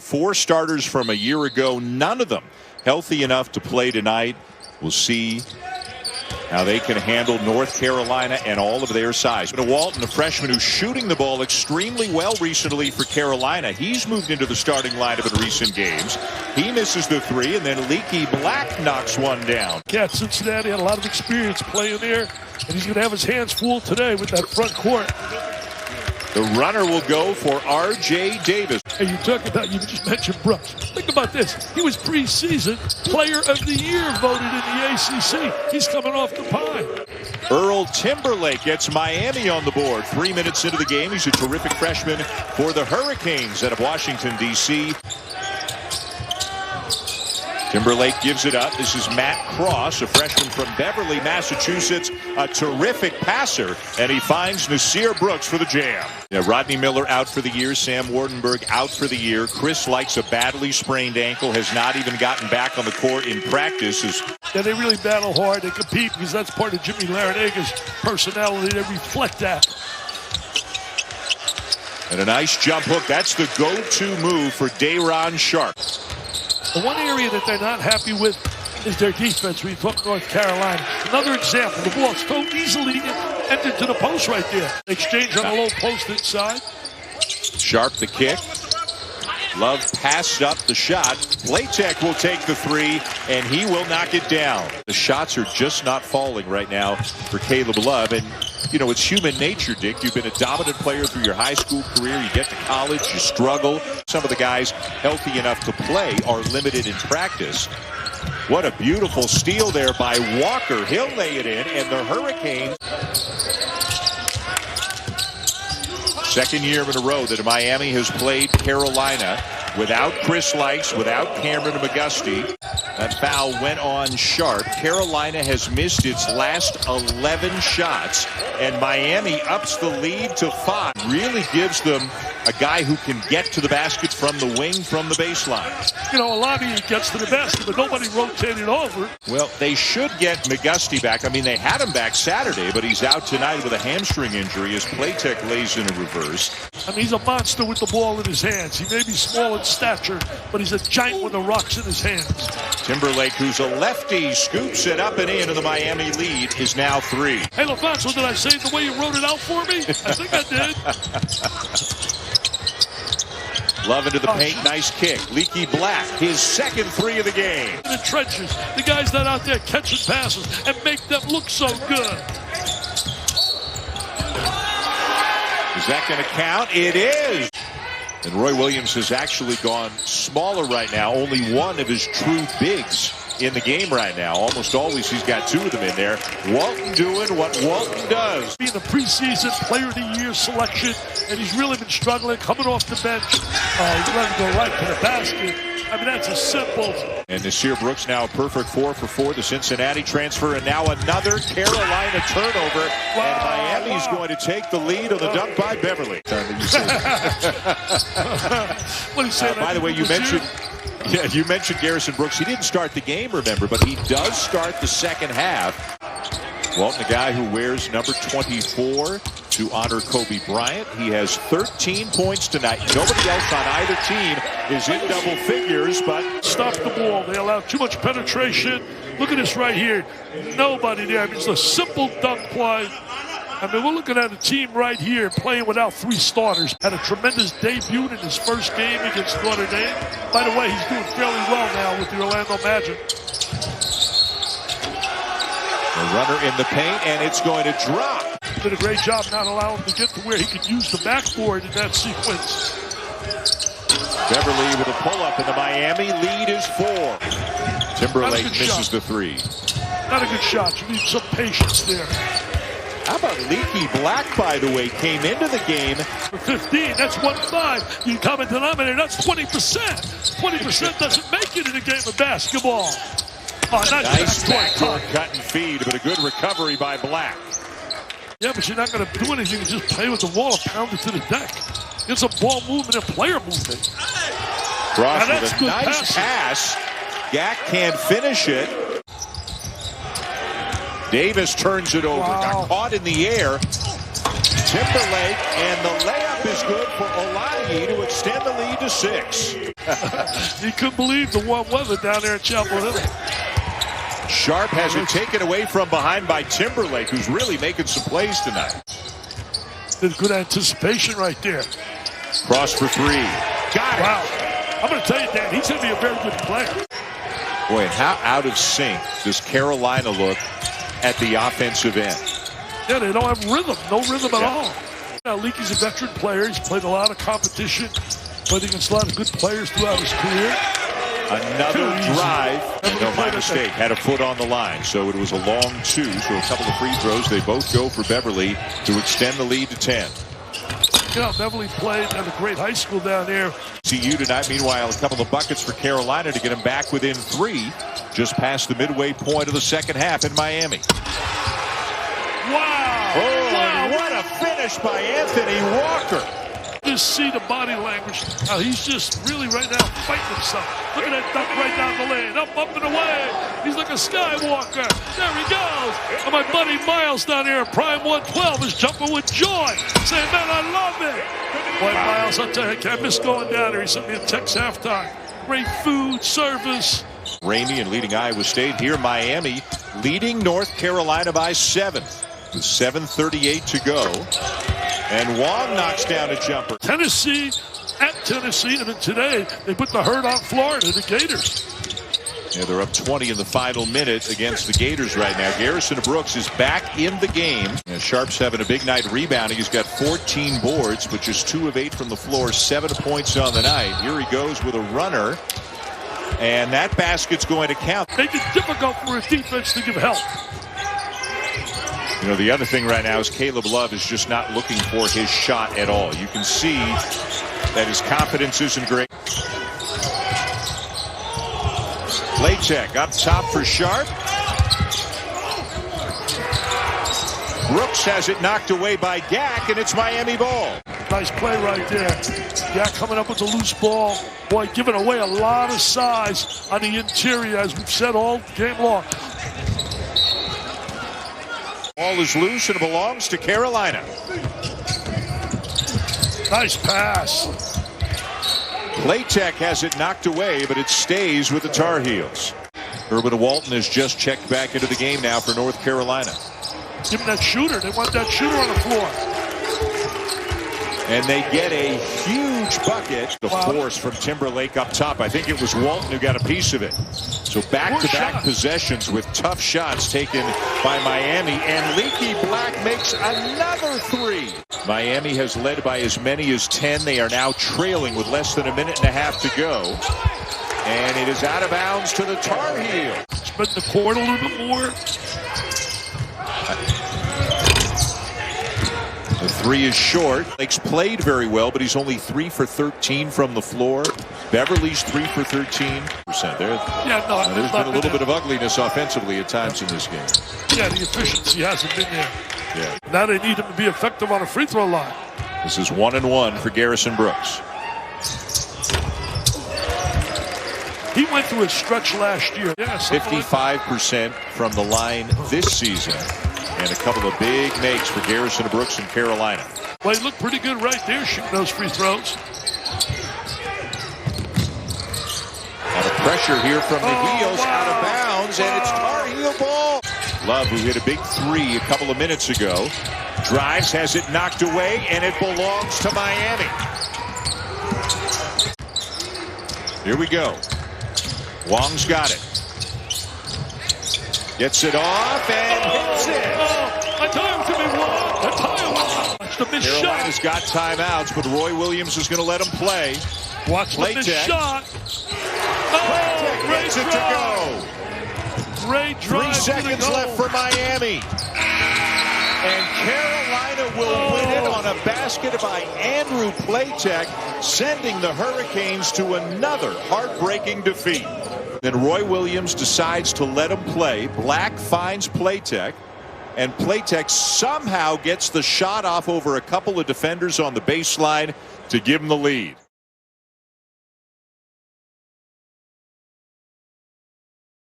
4 starters from a year ago, none of them healthy enough to play tonight. We'll see how they can handle North Carolina and all of their size. Walton, a freshman who's shooting the ball extremely well recently for Carolina. He's moved into the starting lineup in recent games. He misses the 3, and then Leaky Black knocks one down. Yeah, Cincinnati had a lot of experience playing there, and he's going to have his hands full today with that front court. The runner will go for R.J. Davis. Hey, you just mentioned Brooks. Think about this. He was preseason Player of the Year voted in the ACC. He's coming off the pine. Earl Timberlake gets Miami on the board. 3 minutes into the game, he's a terrific freshman for the Hurricanes out of Washington, D.C. Timberlake gives it up. This is Matt Cross, a freshman from Beverly, Massachusetts, a terrific passer, and he finds Nasir Brooks for the jam. Yeah, Rodney Miller out for the year. Sam Wardenberg out for the year. Chris Likes a badly sprained ankle, has not even gotten back on the court in practice. Yeah, they really battle hard. They compete because that's part of Jimmy Laranaga's personality. They reflect that. And a nice jump hook. That's the go-to move for Day'Ron Sharpe. The one area that they're not happy with is their defense. We talk North Carolina. Another example, the ball so easily entered to the post right there. Exchange on the low post inside. Sharpe the kick. Love passed up the shot. Platek will take the 3, and he will knock it down. The shots are just not falling right now for Caleb Love. And, you know, it's human nature, Dick. You've been a dominant player through your high school career. You get to college, you struggle. Some of the guys healthy enough to play are limited in practice. What a beautiful steal there by Walker. He'll lay it in, and the Hurricanes. Second year in a row that Miami has played Carolina without Chris Likes, without Cameron McGusty. That foul went on Sharpe. Carolina has missed its last 11 shots, and Miami ups the lead to 5. Really gives them a guy who can get to the basket from the wing, from the baseline. You know, a lot of you gets to the basket, but nobody rotated over. Well, they should get McGusty back. I mean, they had him back Saturday, but he's out tonight with a hamstring injury as Platek lays in a reverse. I mean, he's a monster with the ball in his hands. He may be small in stature, but he's a giant with the rocks in his hands. Timberlake, who's a lefty, scoops it up and in, and the Miami lead is now 3. Hey, LaFonso, did I say it the way you wrote it out for me? I think I did. Love into the paint, nice kick. Leaky Black, his second 3 of the game. In the trenches, the guys that out there catching passes and make them look so good. Is that going to count? It is. And Roy Williams has actually gone smaller right now. Only one of his true bigs in the game right now. Almost always he's got 2 of them in there. Walton doing what Walton does. Being the preseason Player of the Year selection, and he's really been struggling coming off the bench. He's letting go right to the basket. I mean, that's a simple. And Nasir Brooks now a perfect 4 for 4, the Cincinnati transfer, and now another Carolina turnover. Wow, and Miami's going to take the lead on the dunk by Beverly. What he said. By the way, you mentioned Garrison Brooks. He didn't start the game, remember, but he does start the second half. Walton, a guy who wears number 24 to honor Kobe Bryant. He has 13 points tonight. Nobody else on either team is in double figures, but stop the ball. They allow too much penetration. Look at this right here. Nobody there. I mean, it's a simple dunk play. I mean, we're looking at a team right here playing without 3 starters. Had a tremendous debut in his first game against Notre Dame. By the way, he's doing fairly well now with the Orlando Magic. The runner in the paint, and it's going to drop. Did a great job not allowing him to get to where he could use the backboard in that sequence. Beverly with a pull-up, and the Miami lead is 4. Timberlake misses the 3. Not a good shot. You need some patience there. How about Leaky Black, by the way, came into the game. For 15, that's 1-5. You common denominator, that's 20%. 20% doesn't make it in a game of basketball. Oh, nice backdoor cut and feed, but a good recovery by Black. Yeah, but you're not going to do anything. You just play with the wall and pound it to the deck. It's a ball movement and player movement. Cross with a nice pass. Gak can't finish it. Davis turns it over. Wow. Got caught in the air. Timberlake, and the layup is good for Olaniyi to extend the lead to 6. You couldn't believe the warm weather down there in Chapel Hill. Sharpe has it taken away from behind by Timberlake, who's really making some plays tonight. There's good anticipation right there. Cross for 3. Got it. Wow. I'm going to tell you, Dan, he's going to be a very good player. Boy, how out of sync does Carolina look at the offensive end? Yeah, they don't have rhythm. No rhythm at all. Now, Leaky's a veteran player. He's played a lot of competition, played against a lot of good players throughout his career. Another drive, and no, my mistake, had a foot on the line, so it was a long 2, so a couple of free throws. They both go for Beverly to extend the lead to 10. You know, Beverly played at a great high school down there. CU tonight, meanwhile, a couple of buckets for Carolina to get them back within 3, just past the midway point of the second half in Miami. Wow! Oh, wow. What a finish by Anthony Walker. Just see the body language. How he's just really right now fighting himself. Look at that dunk right down the lane. Up and away. He's like a skywalker. There he goes. And my buddy Miles down here at Prime 112 is jumping with joy. Saying, man, I love it. Boy, Miles, I'll tell you, I can't miss going down there. He sent me a text halftime. Great food, service. Rainy and leading Iowa State. Here, Miami leading North Carolina by 7. With 7:38 to go. And Wong knocks down a jumper. Tennessee at Tennessee, and then today they put the hurt on Florida, the Gators. Yeah, they're up 20 in the final minute against the Gators right now. Garrison Brooks is back in the game. And Sharpe's having a big night rebounding. He's got 14 boards, but just 2 of 8 from the floor, 7 points on the night. Here he goes with a runner. And that basket's going to count. Make it difficult for a defense to give help. You know, the other thing right now is Caleb Love is just not looking for his shot at all. You can see that his confidence isn't great. Play check up top for Sharpe. Brooks has it knocked away by Gack, and it's Miami ball. Nice play right there. Gack coming up with the loose ball. Boy, giving away a lot of size on the interior, as we've said all game long. Ball is loose and it belongs to Carolina. Nice pass. Playtech has it knocked away, but it stays with the Tar Heels. Kerwin Walton has just checked back into the game now for North Carolina. Give him that shooter. They want that shooter on the floor. And they get a huge bucket. The force from Timberlake up top. I think it was Walton who got a piece of it. So back-to-back possessions with tough shots taken by Miami. And Leaky Black makes another 3. Miami has led by as many as 10. They are now trailing with less than a minute and a half to go. And it is out of bounds to the Tar Heel. Spread the court a little bit more. The 3 is short. Lake's played very well, but he's only 3 for 13 from the floor. Beverly's 3 for 13%. There's been a little bit of ugliness offensively at times in this game. Yeah, the efficiency hasn't been there. Yeah. Now they need him to be effective on a free throw line. This is 1-1 for Garrison Brooks. He went through a stretch last year. Yeah, 55% from the line this season. And a couple of big makes for Garrison Brooks in Carolina. Well, he looked pretty good right there shooting those free throws. A lot of pressure here from the Heels, out of bounds, and it's Tar Heel ball. Love, who hit a big 3 a couple of minutes ago, drives, has it knocked away, and it belongs to Miami. Here we go. Wong's got it. Gets it off and hits it. I tell you, it's going to be Wong. I tell you, watch the missed shot. Carolina's got timeouts, but Roy Williams is going to let him play. Watch the missed shot. Oh, great drive. Great drive. 3 seconds left for Miami. And Carolina will win it on a basket by Andrew Playtech, sending the Hurricanes to another heartbreaking defeat. Then Roy Williams decides to let him play. Black finds Playtech, and Playtech somehow gets the shot off over a couple of defenders on the baseline to give him the lead.